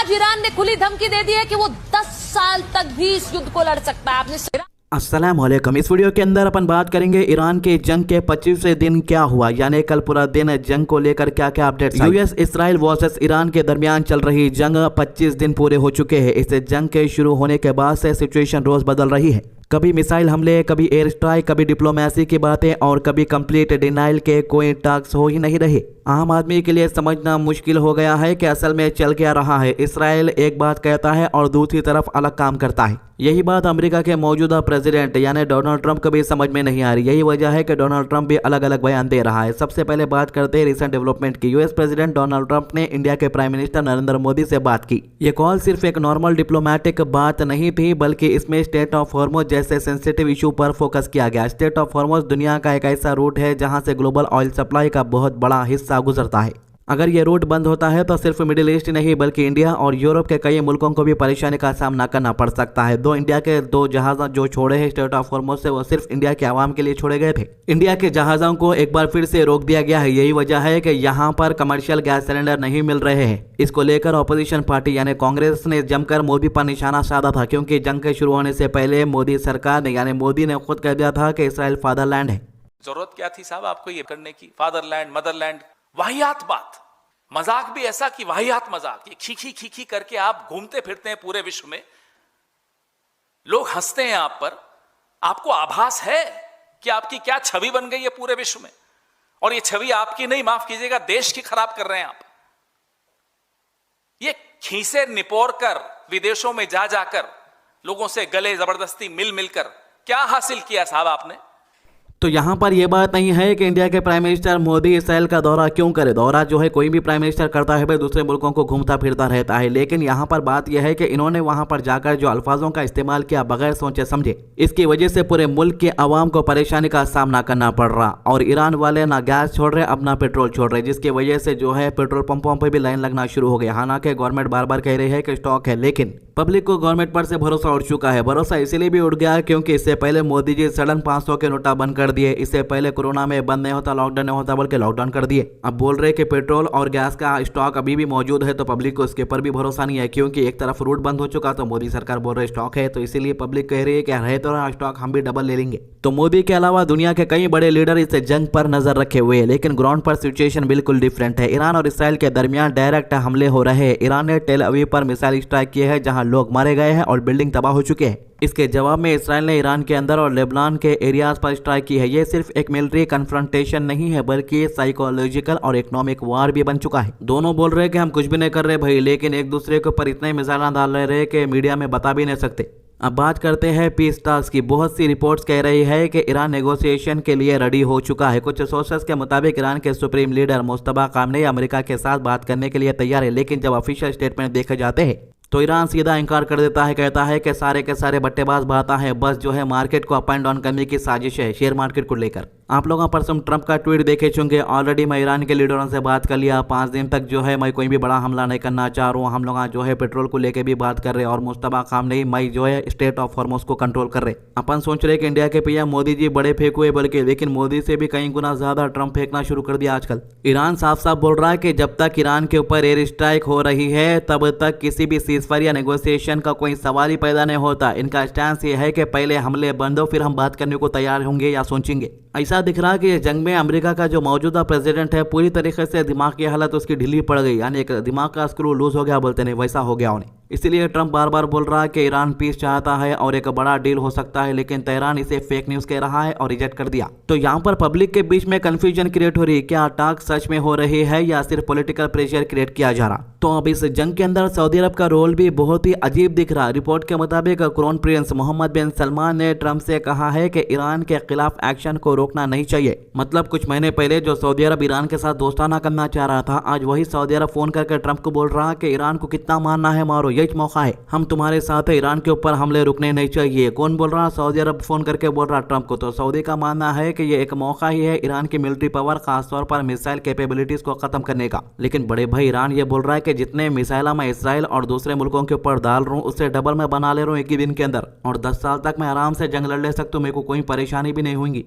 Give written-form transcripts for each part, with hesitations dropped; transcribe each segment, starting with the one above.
आज ईरान ने खुली धमकी दे दी है कि वो 10 साल तक भी इस युद्ध को लड़ सकता है। आपने अस्सलाम वालेकुम। इस वीडियो के अंदर अपन बात करेंगे ईरान के जंग के 25वें दिन क्या हुआ, यानी कल पूरा दिन जंग को लेकर क्या क्या updates. US Israel versus Iran के दरमियान चल रही जंग 25 दिन पूरे हो चुके हैं। इस जंग के शुरू होने के बाद से सिचुएशन रोज बदल रही है। कभी मिसाइल हमले, कभी एयर स्ट्राइक, कभी डिप्लोमेसी की बातें और कभी कंप्लीट डिनाइल के कोई टास्क हो ही नहीं रहे। आम आदमी के लिए समझना मुश्किल हो गया है कि असल में चल क्या रहा है। इसराइल एक बात कहता है और दूसरी तरफ अलग काम करता है। यही बात अमेरिका के मौजूदा प्रेसिडेंट यानी डोनाल्ड ट्रंप को भी समझ में नहीं आ रही। यही वजह है कि डोनाल्ड ट्रंप भी अलग अलग बयान दे रहा है। सबसे पहले बात करते हैं रिसेंट डेवलपमेंट की। यूएस प्रेसिडेंट डोनाल्ड ट्रंप ने इंडिया के प्राइम मिनिस्टर नरेंद्र मोदी से बात की। ये कॉल सिर्फ एक नॉर्मल डिप्लोमेटिक बात नहीं थी, बल्कि इसमें स्टेट ऑफ हॉर्मुज जैसे सेंसिटिव इशू पर फोकस किया गया। स्टेट ऑफ हॉर्मुज दुनिया का एक ऐसा रूट है जहां से ग्लोबल ऑयल सप्लाई का बहुत बड़ा हिस्सा गुजरता है। अगर ये रूट बंद होता है तो सिर्फ मिडिल ईस्ट नहीं बल्कि इंडिया और यूरोप के कई मुल्कों को भी परेशानी का सामना करना पड़ सकता है। इंडिया के 2 जहाज जो छोड़े हैं स्टेट ऑफ हॉर्मुज से, वो सिर्फ इंडिया के आवाम के लिए छोड़े गए थे। इंडिया के जहाज़ों को एक बार फिर से रोक दिया गया है। यही वजह है कि यहाँ पर कमर्शियल गैस सिलेंडर नहीं मिल रहे हैं। इसको लेकर ऑपोजिशन पार्टी यानी कांग्रेस ने जमकर मोदी पर निशाना साधा था, क्योंकि जंग के शुरू होने से पहले मोदी सरकार ने यानी मोदी ने खुद कह दिया था कि इसराइल फादरलैंड है। जरूरत क्या थी साहब आपको ये करने की? फादरलैंड, मदरलैंड, वाहियात बात, मजाक भी ऐसा कि वाहियात मजाक। ये खीखी खीखी करके आप घूमते फिरते हैं पूरे विश्व में, लोग हंसते हैं आप पर। आपको आभास है कि आपकी क्या छवि बन गई है पूरे विश्व में, और ये छवि आपकी नहीं, माफ कीजिएगा, देश की खराब कर रहे हैं आप। ये खीसे निपोर कर विदेशों में जा जाकर लोगों से गले जबरदस्ती मिल मिलकर क्या हासिल किया साहब आपने? तो यहाँ पर यह बात नहीं है कि इंडिया के प्राइम मिनिस्टर मोदी इसराइल का दौरा क्यों करे। दौरा जो है कोई भी प्राइम मिनिस्टर करता है भाई, दूसरे मुल्कों को घूमता फिरता रहता है। लेकिन यहाँ पर बात यह है कि इन्होंने वहाँ पर जाकर जो अल्फाजों का इस्तेमाल किया बगैर सोचे समझे, इसकी वजह से पूरे मुल्क के अवाम को परेशानी का सामना करना पड़ रहा। और ईरान वाले ना गैस छोड़ रहे, अब ना पेट्रोल छोड़ रहे, जिसकी वजह से जो है पेट्रोल पंपों पर भी लाइन लगना शुरू हो गया। हालांकि गवर्नमेंट बार बार कह रही है कि स्टॉक है, लेकिन पब्लिक को गवर्नमेंट पर से भरोसा उठ चुका है। भरोसा इसलिए भी उठ गया क्योंकि इससे पहले मोदी जी सडन 500 के नोटा बंद कर दिए। इससे पहले कोरोना में बंद नहीं होता, लॉकडाउन नहीं होता, बल्कि लॉकडाउन कर दिए। अब बोल रहे कि पेट्रोल और गैस का स्टॉक अभी भी मौजूद है, तो पब्लिक को उसके ऊपर भी भरोसा नहीं है, क्योंकि एक तरफ रूट बंद हो चुका तो मोदी सरकार बोल रहे स्टॉक है, तो इसीलिए पब्लिक कह रही है कि रहे तो रहा स्टॉक, हम भी डबल ले लेंगे। तो मोदी के अलावा दुनिया के कई बड़े लीडर इस जंग पर नजर रखे हुए हैं, लेकिन ग्राउंड पर सिचुएशन बिल्कुल डिफरेंट है। ईरान और इसराइल के दरमियान डायरेक्ट हमले हो रहे हैं। ईरान ने टेल अवीव पर मिसाइल स्ट्राइक किए हैं, जहां लोग मारे गए हैं और बिल्डिंग तबाह हो चुके हैं। इसके जवाब में इसराइल ने ईरान के अंदर और लेबनान के एरियाज पर स्ट्राइक की है। ये सिर्फ एक मिलिट्री कन्फ्रंटेशन नहीं है, बल्कि साइकोलॉजिकल और इकोनॉमिक वार भी बन चुका है। दोनों बोल रहे हैं कि हम कुछ भी नहीं कर रहे भाई, लेकिन एक दूसरे के ऊपर इतने मिसाइल डाल रहे कि मीडिया में बता भी नहीं सकते। अब बात करते हैं पीस टास्क की। बहुत सी रिपोर्ट्स कह रही है कि ईरान नेगोशिएशन के लिए रेडी हो चुका है। कुछ सोर्सेस के मुताबिक ईरान के सुप्रीम लीडर मुस्तफा कामनेई अमेरिका के साथ बात करने के लिए तैयार है, लेकिन जब ऑफिशियल स्टेटमेंट देखे जाते हैं तो ईरान सीधा इंकार कर देता है। कहता है कि सारे के सारे बट्टेबाज बातें हैं, बस जो है मार्केट को अप एंड डाउन करने की साजिश है, शेयर मार्केट को लेकर। आप लोगों पर ट्रंप का ट्वीट देखे चुके। ऑलरेडी मैं ईरान के लीडरों से बात कर लिया, 5 दिन तक जो है मैं कोई भी बड़ा हमला नहीं करना चाह रहा हूँ। हम लोग जो है पेट्रोल को लेकर भी बात कर रहे, और मुस्तफा कामनेई मैं जो है स्टेट ऑफ हॉर्मुज को कंट्रोल कर रहे। अपन सोच रहे कि इंडिया के पीएम मोदी जी बड़े फेंक हुए, बल्कि लेकिन मोदी से भी कई गुना ज्यादा ट्रंप फेंकना शुरू कर दिया आजकल। ईरान साफ साफ बोल रहा है कि जब तक ईरान के ऊपर एयर स्ट्राइक हो रही है तब तक किसी भी सीजफायर या नेगोशिएशन का कोई सवाल ही पैदा नहीं होता। इनका स्टैंस ये है कि पहले हमले बंद हो, फिर हम बात करने को तैयार होंगे या सोचेंगे। ऐसा दिख रहा है कि जंग में अमेरिका का जो मौजूदा प्रेसिडेंट है पूरी तरीके से दिमाग की हालत उसकी ढीली पड़ गई, यानी एक दिमाग का स्क्रू लूज हो गया बोलते नहीं, वैसा हो गया उन्हें। इसीलिए ट्रंप बार बार बोल रहा है कि ईरान पीस चाहता है और एक बड़ा डील हो सकता है, लेकिन तेहरान इसे फेक न्यूज कह रहा है और रिजेक्ट कर दिया। तो यहाँ पर पब्लिक के बीच में कंफ्यूजन क्रिएट हो रही है, क्या अटैक सच में हो रही है या सिर्फ पॉलिटिकल प्रेशर क्रिएट किया जा रहा। तो अब इस जंग के अंदर सऊदी अरब का रोल भी बहुत ही अजीब दिख रहा। रिपोर्ट के मुताबिक क्राउन प्रिंस मोहम्मद बिन सलमान ने ट्रंप से कहा है कि ईरान के खिलाफ एक्शन को रोकना नहीं चाहिए। मतलब कुछ महीने पहले जो सऊदी अरब ईरान के साथ दोस्ताना करना चाह रहा था, आज वही सऊदी अरब फोन करके ट्रंप को बोल रहा है कि ईरान को कितना मारना है मारो, यही मौका है, हम तुम्हारे साथ है, ईरान के ऊपर हमले रुकने नहीं चाहिए। कौन बोल रहा? सऊदी अरब फोन करके बोल रहा ट्रंप को। तो सऊदी का मानना है कि ये एक मौका ही है ईरान की मिलिट्री पावर, खासतौर पर मिसाइल कैपेबिलिटीज को खत्म करने का। लेकिन बड़े भाई ईरान ये बोल रहा है कि जितने मिसाइल मैं इसराइल और दूसरे मुल्कों के ऊपर डाल रहा हूँ उससे डबल मैं बना ले रहा हूँ एक ही दिन के अंदर, और 10 साल तक मैं आराम से जंग लड़ ले सकता हूँ, मेरे को कोई परेशानी भी नहीं होगी।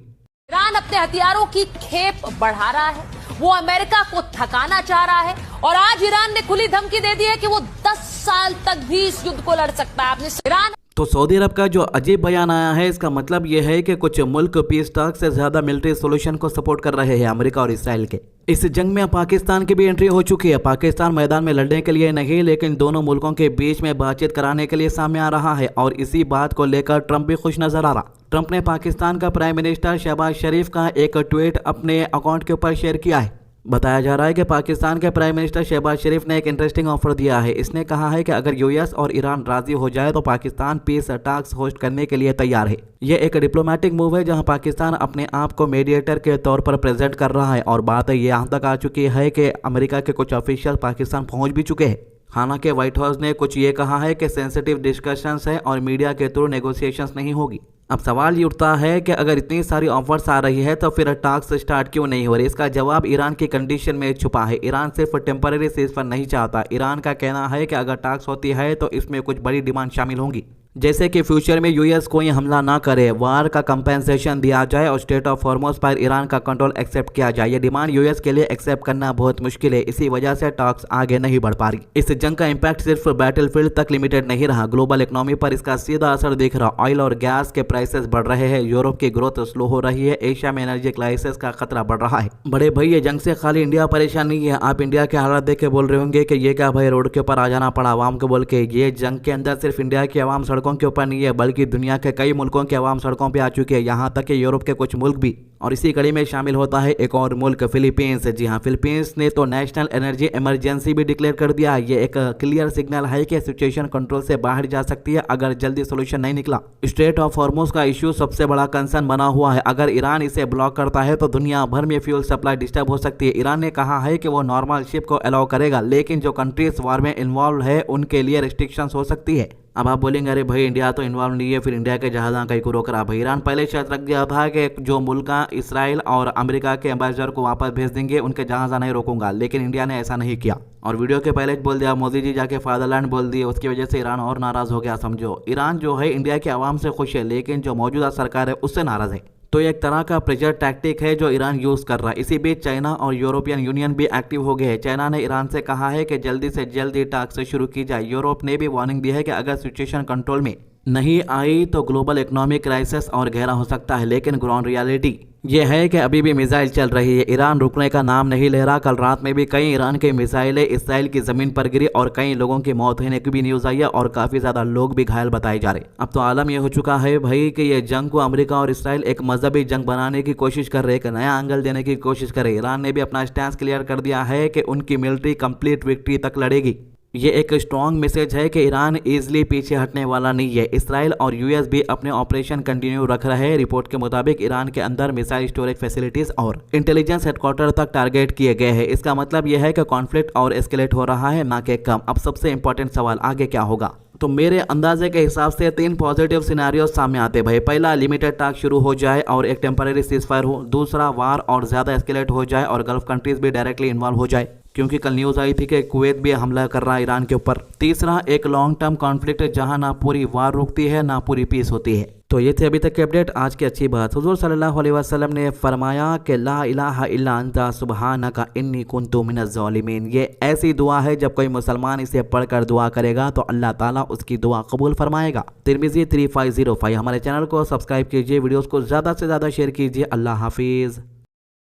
ईरान अपने हथियारों की खेप बढ़ा रहा है, वो अमेरिका को थकाना चाह रहा है, और आज ईरान ने खुली धमकी दे दी है कि वो 10 साल तक भी इस युद्ध को लड़ सकता है। आपने ईरान तो सऊदी अरब का जो अजीब बयान आया है, इसका मतलब यह है कि कुछ मुल्क पीस टॉक से ज्यादा मिलिट्री सोल्यूशन को सपोर्ट कर रहे हैं अमेरिका और इसराइल के। इस जंग में पाकिस्तान की भी एंट्री हो चुकी है। पाकिस्तान मैदान में लड़ने के लिए नहीं, लेकिन दोनों मुल्कों के बीच में बातचीत कराने के लिए सामने आ रहा है और इसी बात को लेकर ट्रंप भी खुश नजर आ रहा। ट्रंप ने पाकिस्तान का प्राइम मिनिस्टर शहबाज शरीफ का एक ट्वीट अपने अकाउंट के ऊपर शेयर किया है। बताया जा रहा है कि पाकिस्तान के प्राइम मिनिस्टर शहबाज शरीफ ने एक इंटरेस्टिंग ऑफर दिया है। इसने कहा है कि अगर यूएस और ईरान राजी हो जाए तो पाकिस्तान पीस टॉक्स होस्ट करने के लिए तैयार है। यह एक डिप्लोमेटिक मूव है जहां पाकिस्तान अपने आप को मीडिएटर के तौर पर प्रेजेंट कर रहा है और बात यहाँ तक आ चुकी है कि अमेरिका के कुछ ऑफिशियल पाकिस्तान पहुंच भी चुके हैं। हालांकि व्हाइट हाउस ने कुछ ये कहा है कि सेंसिटिव डिस्कशंस है और मीडिया के थ्रू नेगोशिएशंस नहीं होगी। अब सवाल ये उठता है कि अगर इतनी सारी ऑफर्स आ रही है तो फिर टॉक्स स्टार्ट क्यों नहीं हो रही। इसका जवाब ईरान की कंडीशन में छुपा है। ईरान सिर्फ टेम्पररी सीज़फायर नहीं चाहता। ईरान का कहना है कि अगर टॉक्स होती है तो इसमें कुछ बड़ी डिमांड शामिल होंगी, जैसे कि फ्यूचर में यूएस कोई हमला ना करे, वार का कंपेंसेशन दिया जाए और स्टेट ऑफ हॉर्मुज़ पर ईरान का कंट्रोल एक्सेप्ट किया जाए। ये डिमांड यूएस के लिए एक्सेप्ट करना बहुत मुश्किल है। इसी वजह से टॉक्स आगे नहीं बढ़ पा रही। इस जंग का इम्पैक्ट सिर्फ बैटलफील्ड तक लिमिटेड नहीं रहा, ग्लोबल इकोनॉमी पर इसका सीधा असर दिख रहा। ऑयल और गैस के प्राइसेस बढ़ रहे हैं, यूरोप की ग्रोथ स्लो हो रही है, एशिया में एनर्जी क्राइसिस का खतरा बढ़ रहा है। बड़े भाई, ये जंग से खाली इंडिया परेशान नहीं है। आप इंडिया के हालात देख के बोल रहे होंगे कि ये क्या भाई, रोड के ऊपर आ जाना पड़ा आवाम को बोल के। ये जंग के अंदर सिर्फ इंडिया की आवाम सड़कों के ऊपर नहीं है, बल्कि दुनिया के कई मुल्कों के अवाम सड़कों पे आ चुके हैं, यहाँ तक कि यूरोप के कुछ मुल्क भी। और इसी कड़ी में शामिल होता है एक और मुल्क, फिलीपींस। जी हाँ, फिलीपींस ने तो नेशनल एनर्जी इमरजेंसी भी डिक्लेयर कर दिया। ये एक क्लियर सिग्नल है कि सिचुएशन कंट्रोल से बाहर जा सकती है अगर जल्दी सोल्यूशन नहीं निकला। स्ट्रेट ऑफ हॉर्मुज़ का इश्यू सबसे बड़ा कंसर्न बना हुआ है। अगर ईरान इसे ब्लॉक करता है तो दुनिया भर में फ्यूल सप्लाई डिस्टर्ब हो सकती है। ईरान ने कहा है कि वो नॉर्मल शिप को अलाउ करेगा, लेकिन जो कंट्रीज वार में इन्वॉल्व है उनके लिए रिस्ट्रिक्शंस हो सकती है। अब आप बोलेंगे अरे भाई इंडिया तो इन्वॉल्व नहीं है, फिर इंडिया के जहाज़ कहीं को रोक रहा। भाई ईरान पहले शर्त रख दिया था कि जो मुल्क इसराइल और अमेरिका के एम्बेसडर को वापस भेज देंगे, उनके जहाज़ नहीं रोकूंगा, लेकिन इंडिया ने ऐसा नहीं किया। और वीडियो के पहले बोल दिया, मोदी जी जाके फादरलैंड बोल दिए, उसकी वजह से ईरान और नाराज़ हो गया। समझो, ईरान जो है इंडिया के आवाम से खुश है, लेकिन जो मौजूदा सरकार है उससे नाराज़ है। तो एक तरह का प्रेशर टैक्टिक है जो ईरान यूज़ कर रहा है। इसी बीच चाइना और यूरोपियन यूनियन भी एक्टिव हो गए हैं। चाइना ने ईरान से कहा है कि जल्दी से जल्दी टॉक्स शुरू की जाए। यूरोप ने भी वार्निंग दी है कि अगर सिचुएशन कंट्रोल में नहीं आई तो ग्लोबल इकोनॉमिक क्राइसिस और गहरा हो सकता है। लेकिन ग्राउंड रियलिटी यह है कि अभी भी मिसाइल चल रही है, ईरान रुकने का नाम नहीं ले रहा। कल रात में भी कई ईरान के मिसाइलें इसराइल की ज़मीन पर गिरी और कई लोगों की मौत होने की भी न्यूज़ आई है और काफ़ी ज़्यादा लोग भी घायल बताए जा रहे। अब तो आलम यह हो चुका है भाई कि ये जंग को अमेरिका और इसराइल एक मजहबी जंग बनाने की कोशिश कर रहे, एक नया एंगल देने की कोशिश कर रहे। ईरान ने भी अपना स्टैंड क्लियर कर दिया है कि उनकी मिलिट्री कंप्लीट विक्ट्री तक लड़ेगी। ये एक स्ट्रॉन्ग मैसेज है कि ईरान इजीली पीछे हटने वाला नहीं है। इसराइल और यूएस भी अपने ऑपरेशन कंटिन्यू रख रहे हैं। रिपोर्ट के मुताबिक ईरान के अंदर मिसाइल स्टोरेज फैसिलिटीज और इंटेलिजेंस हेडक्वार्टर तक टारगेट किए गए हैं। इसका मतलब यह है कि कॉन्फ्लिक्ट और एस्केलेट हो रहा है, ना कि कम। अब सबसे इंपॉर्टेंट सवाल, आगे क्या होगा? तो मेरे अंदाजे के हिसाब से 3 पॉजिटिव सिनेरियो सामने आते भाई। पहला, लिमिटेड टॉक शुरू हो जाए और एक टेम्पररी सीजफायर हो। दूसरा, वार और ज़्यादा एस्केलेट हो जाए और गल्फ कंट्रीज भी डायरेक्टली इन्वॉल्व हो जाए, क्योंकि कल न्यूज़ आई थी कि कुवैत भी हमला कर रहा है ईरान के ऊपर। तीसरा, एक लॉन्ग टर्म कॉन्फ्लिक्ट जहां ना पूरी वार रुकती है ना पूरी पीस होती है। तो ये थे अभी तक के अपडेट। आज की अच्छी बात, हुजूर सल्लल्लाहु अलैहि वसल्लम ने फरमाया कि ला इलाहा इल्ला अंता सुब्हानका इन्नी कुन्तु मिनज़ ज़ालिमीन। ये ऐसी दुआ है जब कोई मुसलमान इसे पढ़कर दुआ करेगा तो अल्लाह ताला उसकी दुआ कबूल फरमाएगा। तिरमिज़ी 3505। हमारे चैनल को सब्सक्राइब कीजिए, वीडियोस को ज़्यादा से ज़्यादा शेयर कीजिए। अल्लाह हाफिज़।